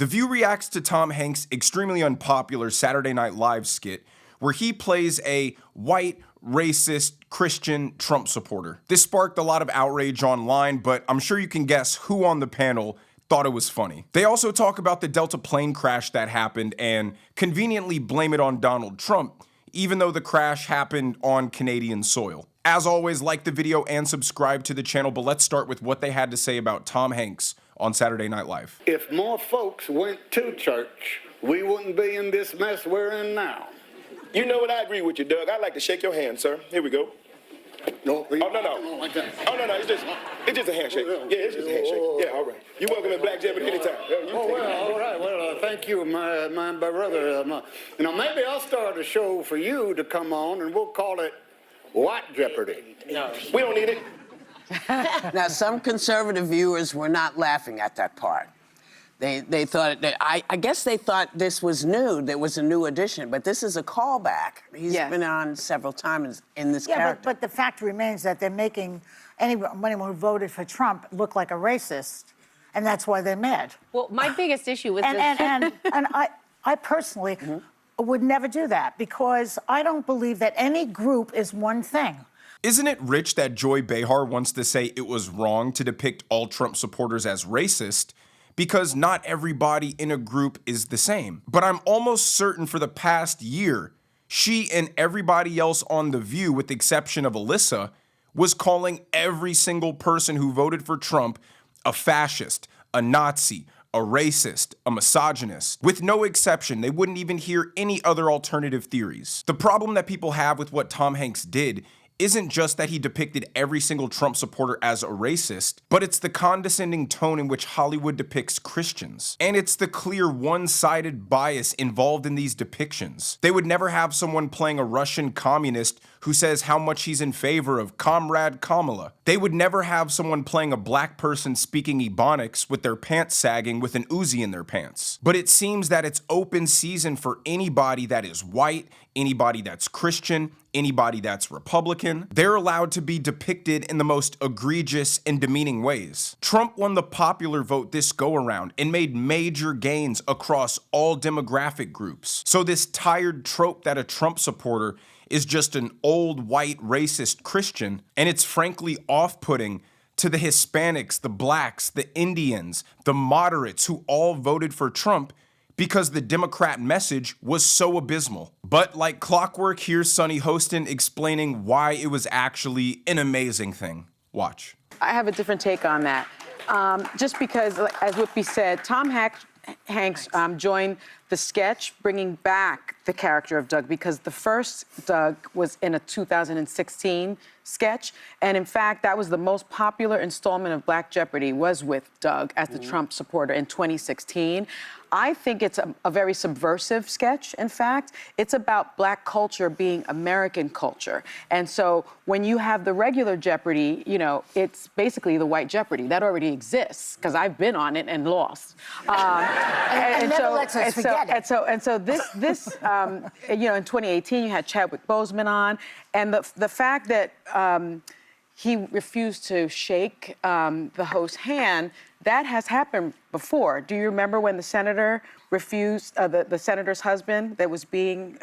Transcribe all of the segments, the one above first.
The View reacts to Tom Hanks' extremely unpopular Saturday Night Live skit where he plays a white, racist, Christian Trump supporter. This sparked a lot of outrage online, but I'm sure you can guess who on the panel thought it was funny. They also talk about the Delta plane crash that happened and conveniently blame it on Donald Trump, even though the crash happened on Canadian soil. As always, like the video and subscribe to the channel, but let's start with what they had to say about Tom Hanks on Saturday Night Live. If more folks went to church, we wouldn't be in this mess we're in now. You know what? I agree with you, Doug. I'd like to shake your hand, sir. Here we go. No, Oh, no. Like that. Oh, no, it's just a handshake. Yeah, it's just a handshake. Yeah, all right. You're welcome in Black Jeopardy anytime. All right. Well, thank you, my brother. Maybe I'll start a show for you to come on, and we'll call it White Jeopardy. No, we don't need it. Now, some conservative viewers were not laughing at that part. They thought, I guess they thought this was new, there was a new addition, but this is a callback. He's been on several times in this character. But the fact remains that they're making anyone who voted for Trump look like a racist, and that's why they're mad. Well, my biggest issue was and I personally would never do that, because I don't believe that any group is one thing. Isn't it rich that Joy Behar wants to say it was wrong to depict all Trump supporters as racist, because not everybody in a group is the same. But I'm almost certain for the past year, she and everybody else on The View, with the exception of Alyssa, was calling every single person who voted for Trump a fascist, a Nazi, a racist, a misogynist. With no exception, they wouldn't even hear any other alternative theories. The problem that people have with what Tom Hanks did isn't just that he depicted every single Trump supporter as a racist, but it's the condescending tone in which Hollywood depicts Christians. And it's the clear one-sided bias involved in these depictions. They would never have someone playing a Russian communist who says how much he's in favor of Comrade Kamala. They would never have someone playing a black person speaking Ebonics with their pants sagging with an Uzi in their pants. But it seems that it's open season for anybody that is white, anybody that's Christian, anybody that's Republican. They're allowed to be depicted in the most egregious and demeaning ways. Trump won the popular vote this go-around and made major gains across all demographic groups. So this tired trope that a Trump supporter is just an old white racist Christian, and it's frankly off-putting to the Hispanics, the blacks, the Indians, the moderates who all voted for Trump because the Democrat message was so abysmal. But like clockwork, here's Sunny Hostin explaining why it was actually an amazing thing. Watch. I have a different take on that. Just because, as Whippy said, Tom Hanks joined the sketch, bringing back the character of Doug, because the first Doug was in a 2016 sketch, and in fact, that was the most popular installment of Black Jeopardy, was with Doug as the Trump supporter in 2016. I think it's a very subversive sketch, in fact. It's about Black culture being American culture. And so when you have the regular Jeopardy, you know, it's basically the white Jeopardy. That already exists, because I've been on it and lost. And never lets us forget it. And so this you know, in 2018, you had Chadwick Boseman on, and the fact that he refused to shake the host's hand, that has happened before. Do you remember when the senator refused, the senator's husband that was being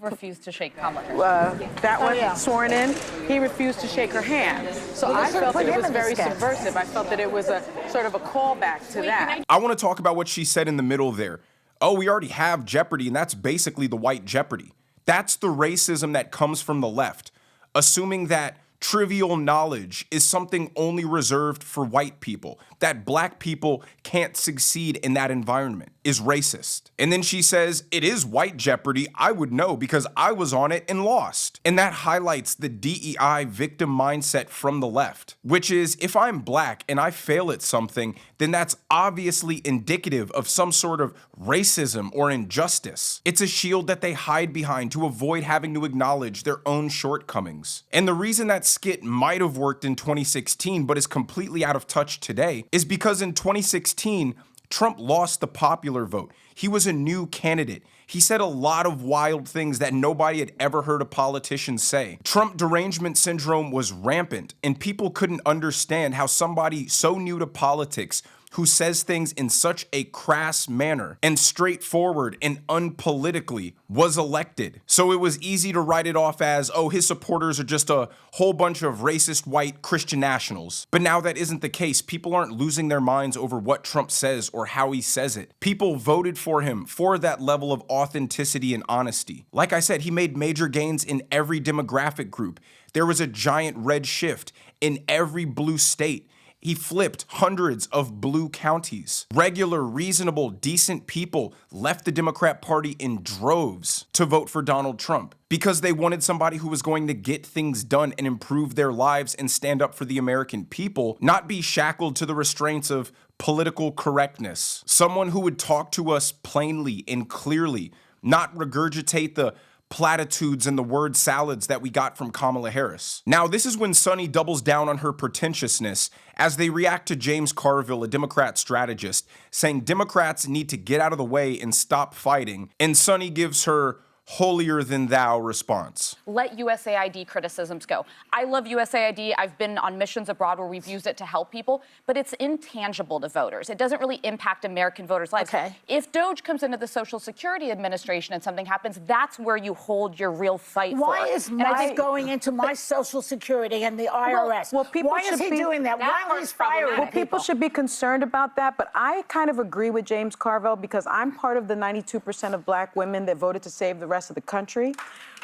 refused to shake Kamala. That was sworn in, he refused to shake her hand. So I felt that it was very subversive. I felt that it was a sort of a callback to that. I want to talk about what she said in the middle there. Oh, we already have Jeopardy, and that's basically the white Jeopardy. That's the racism that comes from the left, assuming that trivial knowledge is something only reserved for white people, that black people can't succeed in that environment, is racist. And then she says, it is white Jeopardy, I would know because I was on it and lost. And that highlights the DEI victim mindset from the left, which is, if I'm black and I fail at something, then that's obviously indicative of some sort of racism or injustice. It's a shield that they hide behind to avoid having to acknowledge their own shortcomings. And the reason that skit might have worked in 2016 but is completely out of touch today is because in 2016, Trump lost the popular vote. He was a new candidate. He said a lot of wild things that nobody had ever heard a politician say. Trump derangement syndrome was rampant, and people couldn't understand how somebody so new to politics who says things in such a crass manner and straightforward and unpolitically was elected. So it was easy to write it off as, oh, his supporters are just a whole bunch of racist white Christian nationals. But now that isn't the case. People aren't losing their minds over what Trump says or how he says it. People voted for him for that level of authenticity and honesty. Like I said, he made major gains in every demographic group. There was a giant red shift in every blue state. He flipped hundreds of blue counties. Regular, reasonable, decent people left the Democrat Party in droves to vote for Donald Trump because they wanted somebody who was going to get things done and improve their lives and stand up for the American people, not be shackled to the restraints of political correctness. Someone who would talk to us plainly and clearly, not regurgitate the platitudes and the word salads that we got from Kamala Harris. Now, this is when Sunny doubles down on her pretentiousness as they react to James Carville, a Democrat strategist, saying Democrats need to get out of the way and stop fighting, and Sunny gives her holier-than-thou response. Let USAID criticisms go. I love USAID. I've been on missions abroad where we've used it to help people, but it's intangible to voters. It doesn't really impact American voters' lives. Okay. If DOJ comes into the Social Security Administration and something happens, that's where you hold your real fight for. Why is Mike going into my Social Security and the IRS? Well, people Why is should he be- doing that? That Why are part's he firing problematic. Well, people should be concerned about that, but I kind of agree with James Carville because I'm part of the 92% of black women that voted to save the rest of the country.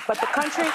But the country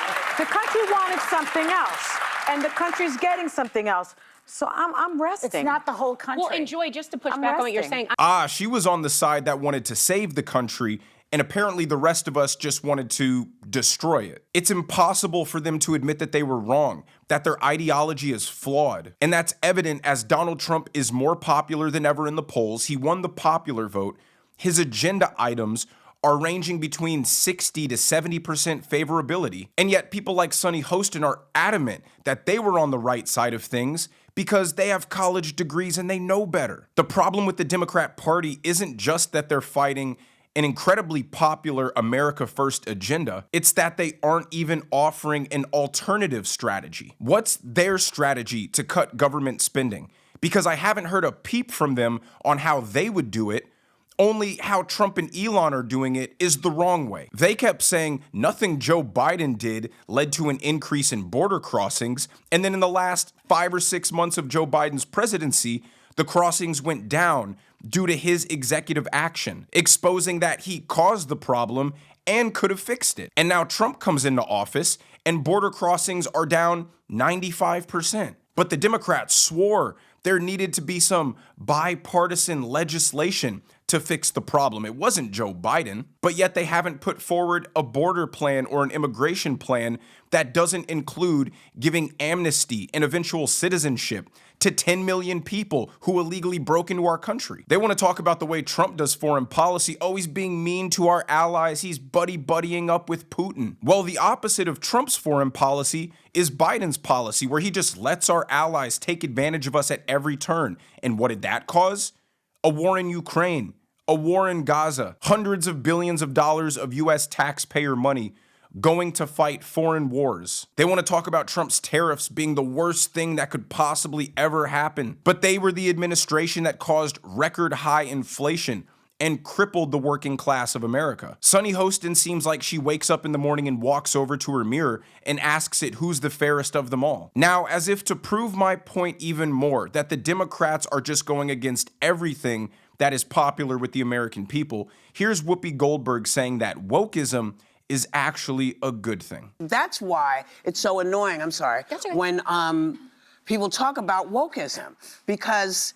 wanted something else, and the country's getting something else. So I'm resting. It's not the whole country. Well, and Joy, just to push I'm back on what you're resting. saying, She was on the side that wanted to save the country, and apparently the rest of us just wanted to destroy it. It's impossible for them to admit that they were wrong, that their ideology is flawed. And that's evident as Donald Trump is more popular than ever in the polls. He won the popular vote. His agenda items are ranging between 60 to 70% favorability. And yet people like Sunny Hostin are adamant that they were on the right side of things because they have college degrees and they know better. The problem with the Democrat Party isn't just that they're fighting an incredibly popular America First agenda, it's that they aren't even offering an alternative strategy. What's their strategy to cut government spending? Because I haven't heard a peep from them on how they would do it. Only how Trump and Elon are doing it is the wrong way. They kept saying nothing Joe Biden did led to an increase in border crossings, and then in the last 5 or 6 months of Joe Biden's presidency, the crossings went down due to his executive action, exposing that he caused the problem and could have fixed it. And now Trump comes into office and border crossings are down 95%. But the Democrats swore there needed to be some bipartisan legislation to fix the problem. It wasn't Joe Biden, but yet they haven't put forward a border plan or an immigration plan that doesn't include giving amnesty and eventual citizenship to 10 million people who illegally broke into our country. They want to talk about the way Trump does foreign policy. Oh, he's being mean to our allies. He's buddying up with Putin. Well, the opposite of Trump's foreign policy is Biden's policy, where he just lets our allies take advantage of us at every turn. And what did that cause? A war in Ukraine, a war in Gaza, hundreds of billions of dollars of US taxpayer money going to fight foreign wars. They want to talk about Trump's tariffs being the worst thing that could possibly ever happen. But they were the administration that caused record high inflation and crippled the working class of America. Sunny Hostin seems like she wakes up in the morning and walks over to her mirror and asks it who's the fairest of them all. Now, as if to prove my point even more, that the Democrats are just going against everything that is popular with the American people, here's Whoopi Goldberg saying that wokeism is actually a good thing. That's why it's so annoying, when people talk about wokeism. Because,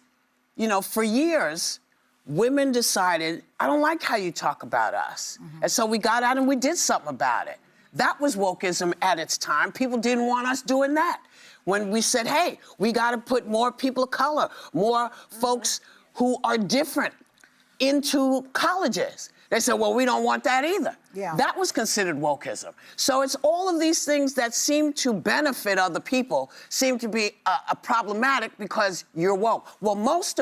for years, women decided, I don't like how you talk about us. And so we got out and we did something about it. That was wokeism at its time. People didn't want us doing that. When we said, hey, we got to put more people of color, more folks who are different into colleges. They said, well, we don't want that either. Yeah. That was considered wokeism. So it's all of these things that seem to benefit other people seem to be problematic because you're woke. Well, most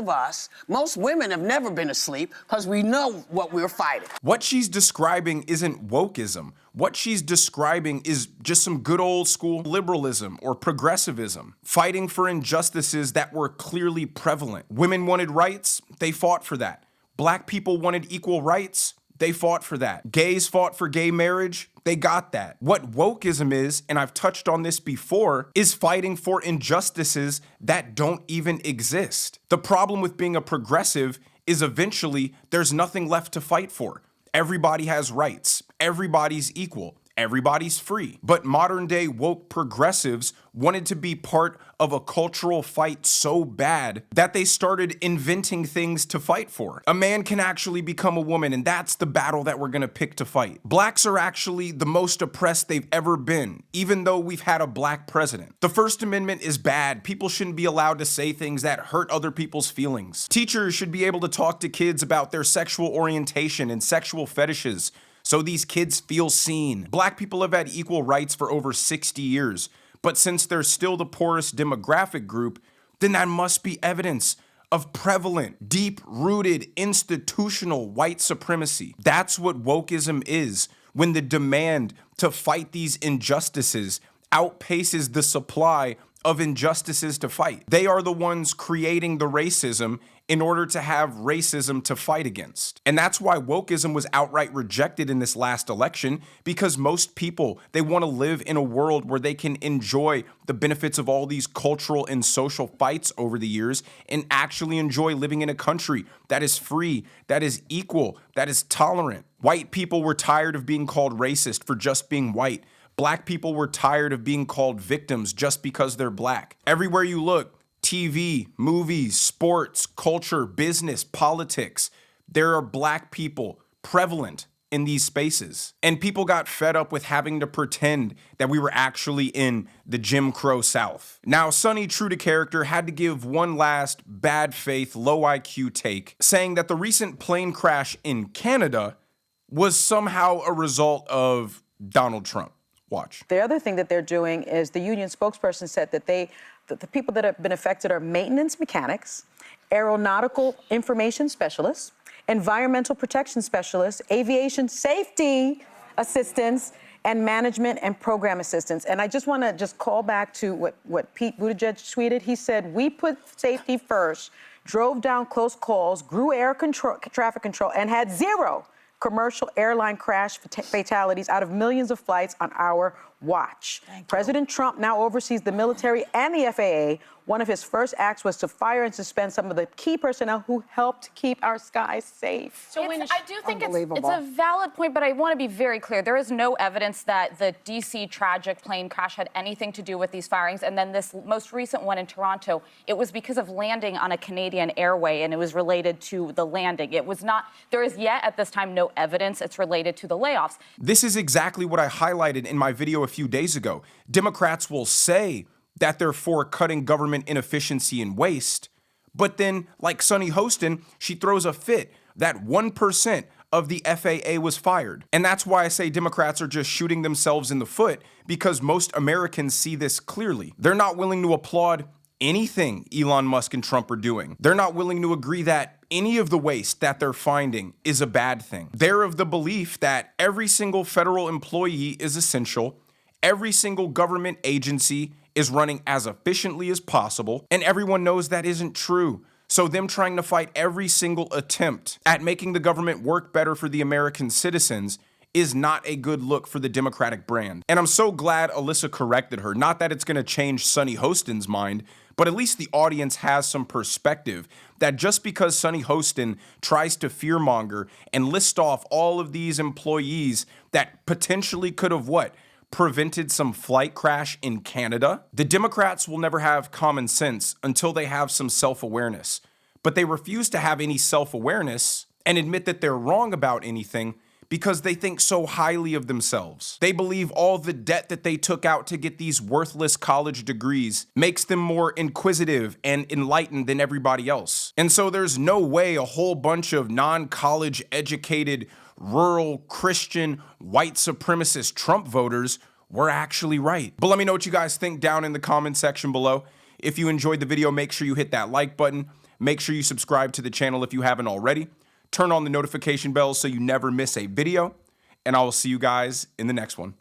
women have never been asleep because we know what we're fighting. What she's describing isn't wokeism. What she's describing is just some good old school liberalism or progressivism, fighting for injustices that were clearly prevalent. Women wanted rights, they fought for that. Black people wanted equal rights, they fought for that. Gays fought for gay marriage, they got that. What wokeism is, and I've touched on this before, is fighting for injustices that don't even exist. The problem with being a progressive is eventually there's nothing left to fight for. Everybody has rights, everybody's equal, everybody's free. But modern day woke progressives wanted to be part of a cultural fight so bad that they started inventing things to fight for. A man can actually become a woman, and that's the battle that we're gonna pick to fight. Blacks are actually the most oppressed they've ever been, even though we've had a black president. The First Amendment is bad. People shouldn't be allowed to say things that hurt other people's feelings. Teachers should be able to talk to kids about their sexual orientation and sexual fetishes, so these kids feel seen. Black people have had equal rights for over 60 years, but since they're still the poorest demographic group, then that must be evidence of prevalent, deep-rooted, institutional white supremacy. That's what wokeism is, when the demand to fight these injustices outpaces the supply of injustices to fight. They are the ones creating the racism in order to have racism to fight against. And that's why wokeism was outright rejected in this last election, because most people, they want to live in a world where they can enjoy the benefits of all these cultural and social fights over the years and actually enjoy living in a country that is free, that is equal, that is tolerant. White people were tired of being called racist for just being white. Black people were tired of being called victims just because they're black. Everywhere you look, TV, movies, sports, culture, business, politics, there are black people prevalent in these spaces. And people got fed up with having to pretend that we were actually in the Jim Crow South. Now, Sonny, true to character, had to give one last bad faith, low IQ take, saying that the recent plane crash in Canada was somehow a result of Donald Trump. Watch. The other thing that they're doing is the union spokesperson said that the people that have been affected are maintenance mechanics, aeronautical information specialists, environmental protection specialists, aviation safety assistants, and management and program assistants. And I just want to call back to what Pete Buttigieg tweeted. He said, we put safety first, drove down close calls, grew traffic control, and had zero commercial airline crash fatalities out of millions of flights on our watch. President Trump now oversees the military and the FAA. One of his first acts was to fire and suspend some of the key personnel who helped keep our skies safe. So I do think it's a valid point, but I want to be very clear. There is no evidence that the D.C. tragic plane crash had anything to do with these firings. And then this most recent one in Toronto, it was because of landing on a Canadian airway, and it was related to the landing. It was not, there is yet at this time no evidence it's related to the layoffs. This is exactly what I highlighted in my video a few days ago. Democrats will say that they're for cutting government inefficiency and waste, but then, like Sonny Hostin, she throws a fit that 1% of the FAA was fired. And that's why I say Democrats are just shooting themselves in the foot, because most Americans see this clearly. They're not willing to applaud anything Elon Musk and Trump are doing. They're not willing to agree that any of the waste that they're finding is a bad thing. They're of the belief that every single federal employee is essential, every single government agency is running as efficiently as possible, and everyone knows that isn't true. So them trying to fight every single attempt at making the government work better for the American citizens is not a good look for the Democratic brand. And I'm so glad Alyssa corrected her. Not that it's gonna change Sonny Hostin's mind, but at least the audience has some perspective that just because Sonny Hostin tries to fearmonger and list off all of these employees that potentially could have prevented some flight crash in Canada, the Democrats will never have common sense until they have some self-awareness. But they refuse to have any self-awareness and admit that they're wrong about anything because they think so highly of themselves. They believe all the debt that they took out to get these worthless college degrees makes them more inquisitive and enlightened than everybody else. And so there's no way a whole bunch of non-college educated, rural, Christian, white supremacist Trump voters were actually right. But let me know what you guys think down in the comment section below. If you enjoyed the video, make sure you hit that like button. Make sure you subscribe to the channel if you haven't already. Turn on the notification bell so you never miss a video. And I will see you guys in the next one.